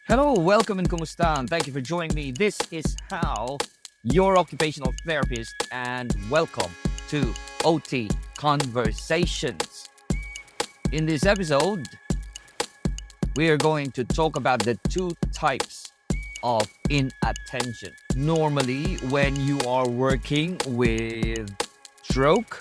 Hello, welcome and kumusta, and thank you for joining me. This is Hal, your occupational therapist, and welcome to OT Conversations. In this episode, we are going to talk about the two types of inattention. Normally, when you are working with stroke,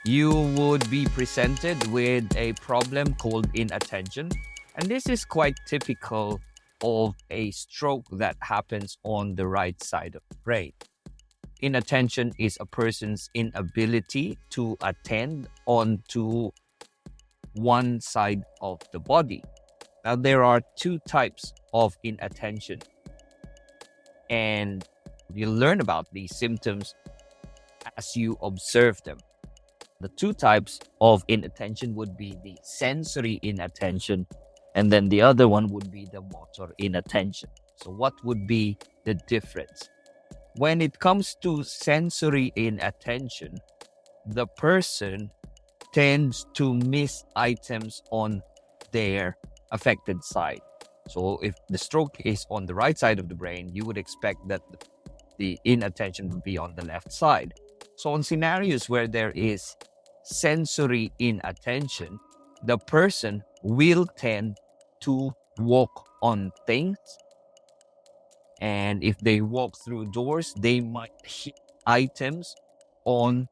you would be presented with a problem called inattention. And this is quite typical of a stroke that happens on the right side of the brain. Inattention is a person's inability to attend onto one side of the body. Now, there are two types of inattention, and you'll learn about these symptoms as you observe them. The two types of inattention would be the sensory inattention, and then the other one would be the motor inattention. So what would be the difference? When it comes to sensory inattention, the person tends to miss items on their affected side. So if the stroke is on the right side of the brain, you would expect that the inattention would be on the left side. So in scenarios where there is sensory inattention, the person will tend to walk on things. And if they walk through doors, they might hit items on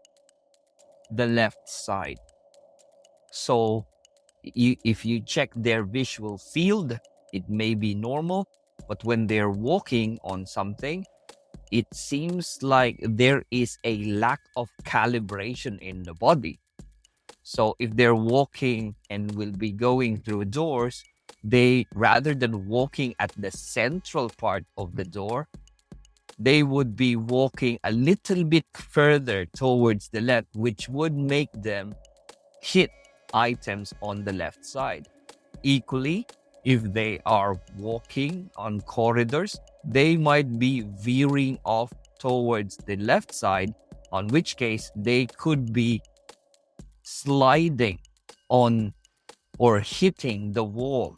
the left side. So if you check their visual field, it may be normal, but when they're walking on something, it seems like there is a lack of calibration in the body. So if they're walking and will be going through doors, they, rather than walking at the central part of the door, they would be walking a little bit further towards the left, which would make them hit items on the left side. Equally, if they are walking on corridors, they might be veering off towards the left side, on which case they could be sliding on or hitting the wall.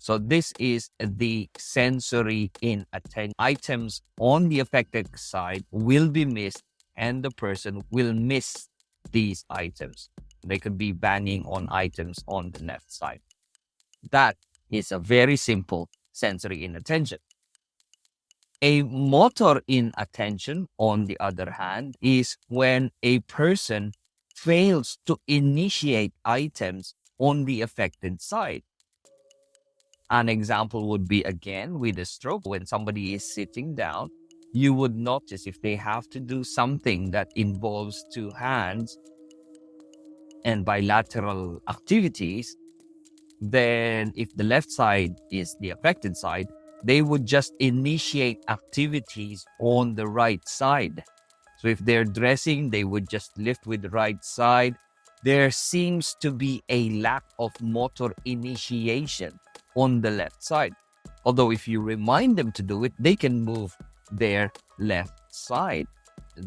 So this is the sensory inattention. Items on the affected side will be missed, and the person will miss these items. They could be banging on items on the left side. That is a very simple sensory inattention. A motor inattention, on the other hand, is when a person fails to initiate items on the affected side. An example would be, again, with a stroke. When somebody is sitting down, you would notice if they have to do something that involves two hands and bilateral activities, then if the left side is the affected side, they would just initiate activities on the right side. So if they're dressing, they would just lift with the right side. There seems to be a lack of motor initiation on the left side. Although if you remind them to do it, they can move their left side.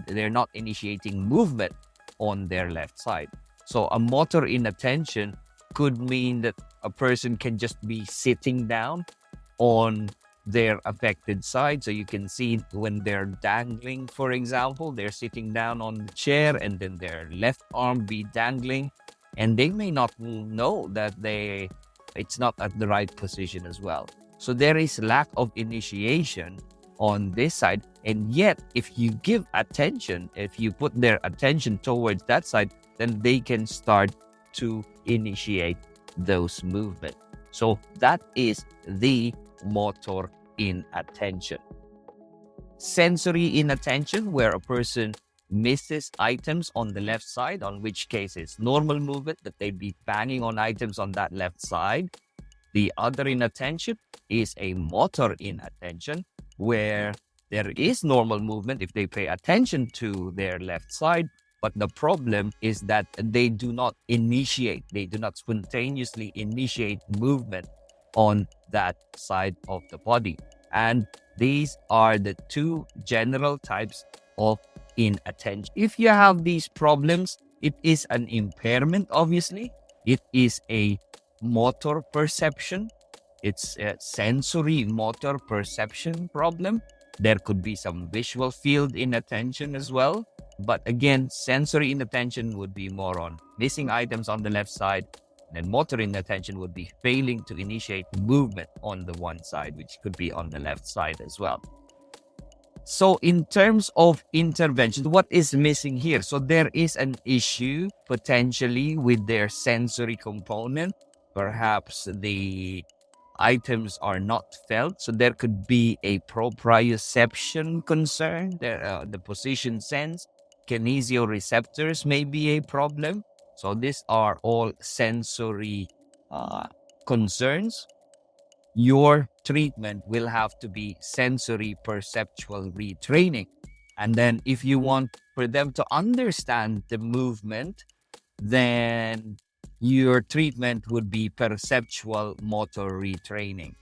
They're not initiating movement on their left side. So a motor inattention could mean that a person can just be sitting down on their affected side. So you can see when they're dangling, for example, they're sitting down on the chair and then their left arm be dangling, and they may not know that it's not at the right position as well. So there is lack of initiation on this side. And yet, if you give attention, if you put their attention towards that side, then they can start to initiate those movements. So that is the motor inattention. Sensory inattention, where a person misses items on the left side, on which case it's normal movement that they'd be banging on items on that left side. The other inattention is a motor inattention, where there is normal movement if they pay attention to their left side, but the problem is that they do not spontaneously initiate movement on that side of the body. And these are the two general types of inattention. If you have these problems, it is an impairment, obviously. It is a motor perception, It's a sensory motor perception problem. There could be some visual field inattention as well. But again, sensory inattention would be more on missing items on the left side. And motor inattention would be failing to initiate movement on the one side, which could be on the left side as well. So in terms of intervention, what is missing here? So there is an issue potentially with their sensory component. Perhaps the items are not felt. So there could be a proprioception concern. The position sense, kinesioreceptors may be a problem. So these are all sensory concerns. Your treatment will have to be sensory perceptual retraining. And then if you want for them to understand the movement, then your treatment would be perceptual motor retraining.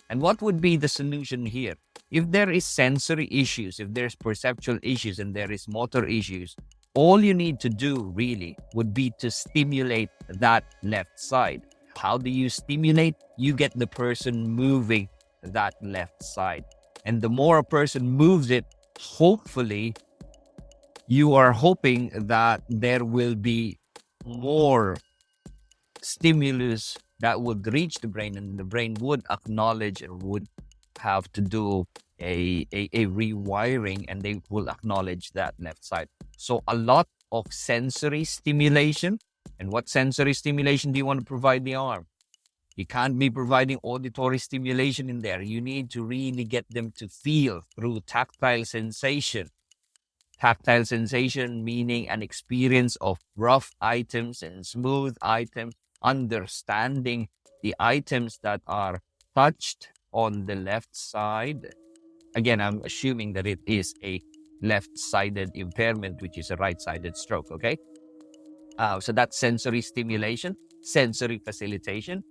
And what would be the solution here? If there is sensory issues, if there's perceptual issues, and there is motor issues, all you need to do really would be to stimulate that left side. How do you stimulate? You get the person moving that left side. And the more a person moves it, hopefully, you are hoping that there will be more stimulus that would reach the brain, and the brain would acknowledge and would have to do a rewiring, and they will acknowledge that left side. So a lot of sensory stimulation. And what sensory stimulation do you want to provide the arm? You can't be providing auditory stimulation in there. You need to really get them to feel through tactile sensation. Tactile sensation meaning an experience of rough items and smooth items, understanding the items that are touched on the left side. Again, I'm assuming that it is a left-sided impairment, which is a right-sided stroke, okay? So that's sensory stimulation, sensory facilitation.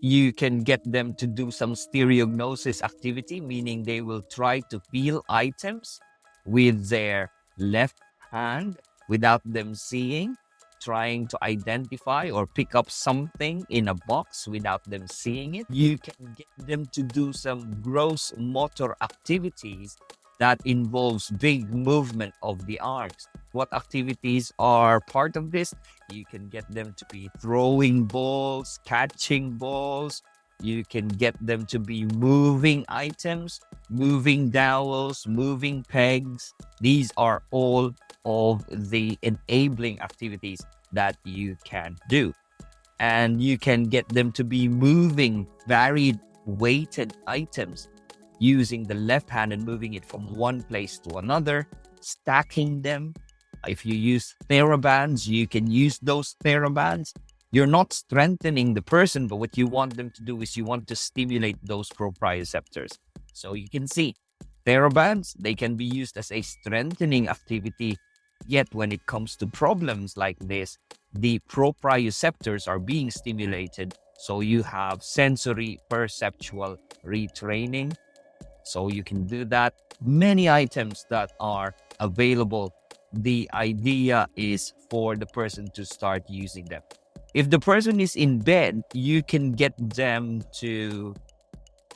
You can get them to do some stereognosis activity, meaning they will try to feel items with their left hand without them seeing, trying to identify or pick up something in a box without them seeing it. You can get them to do some gross motor activities that involves big movement of the arms. What activities are part of this? You can get them to be throwing balls, catching balls. You can get them to be moving items, moving dowels, moving pegs. These are all of the enabling activities that you can do. And you can get them to be moving varied weighted items using the left hand and moving it from one place to another, stacking them. If you use therabands, you can use those therabands. You're not strengthening the person, but what you want them to do is you want to stimulate those proprioceptors. So you can see therabands, they can be used as a strengthening activity. Yet when it comes to problems like this, the proprioceptors are being stimulated. So you have sensory perceptual retraining. So you can do that. Many items that are available. The idea is for the person to start using them. If the person is in bed, you can get them to,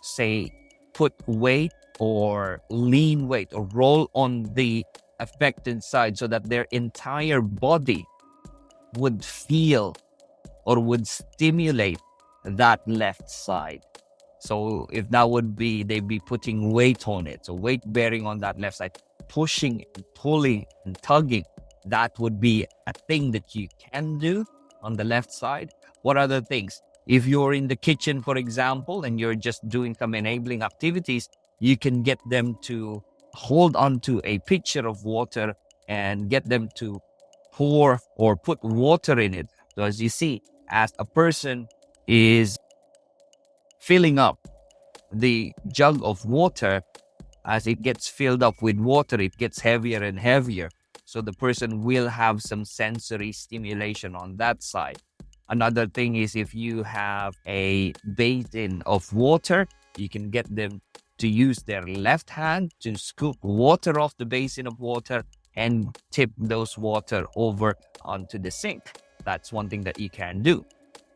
say, put weight or lean weight or roll on the affected side so that their entire body would feel or would stimulate that left side. So if that would be, they'd be putting weight on it. So weight bearing on that left side, pushing and pulling and tugging. That would be a thing that you can do on the left side. What other things? If you're in the kitchen, for example, and you're just doing some enabling activities, you can get them to hold onto a pitcher of water and get them to pour or put water in it. So as you see, as a person is filling up the jug of water, as it gets filled up with water, it gets heavier and heavier. So the person will have some sensory stimulation on that side. Another thing is if you have a basin of water, you can get them to use their left hand to scoop water off the basin of water and tip those water over onto the sink. That's one thing that you can do.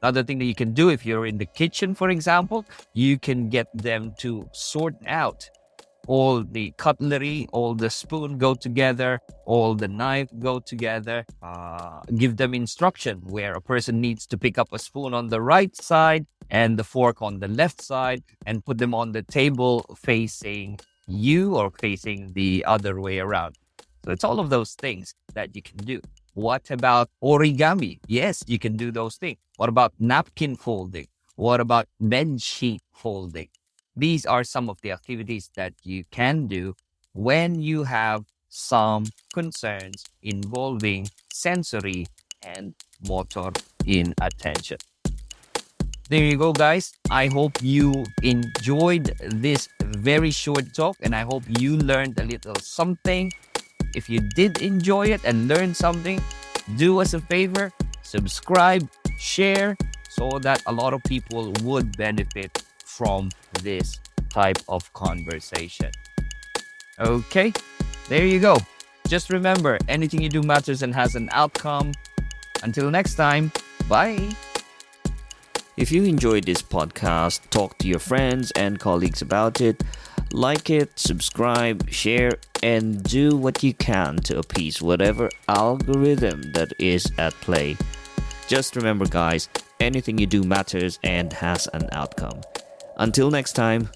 Another thing that you can do, if you're in the kitchen, for example, you can get them to sort out all the cutlery, all the spoon go together, all the knife go together. Give them instruction where a person needs to pick up a spoon on the right side and the fork on the left side, and put them on the table facing you or facing the other way around. So it's all of those things that you can do. What about origami? Yes, you can do those things. What about napkin folding? What about bed sheet folding? These are some of the activities that you can do when you have some concerns involving sensory and motor inattention. There you go, guys. I hope you enjoyed this very short talk, and I hope you learned a little something. If you did enjoy it and learn something, do us a favor, subscribe, share, so that a lot of people would benefit from this type of conversation. Okay, there you go. Just remember, anything you do matters and has an outcome. Until next time, bye. If you enjoyed this podcast, talk to your friends and colleagues about it. Like it, subscribe, share, and do what you can to appease whatever algorithm that is at play. Just remember, guys, anything you do matters and has an outcome. Until next time,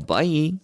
bye.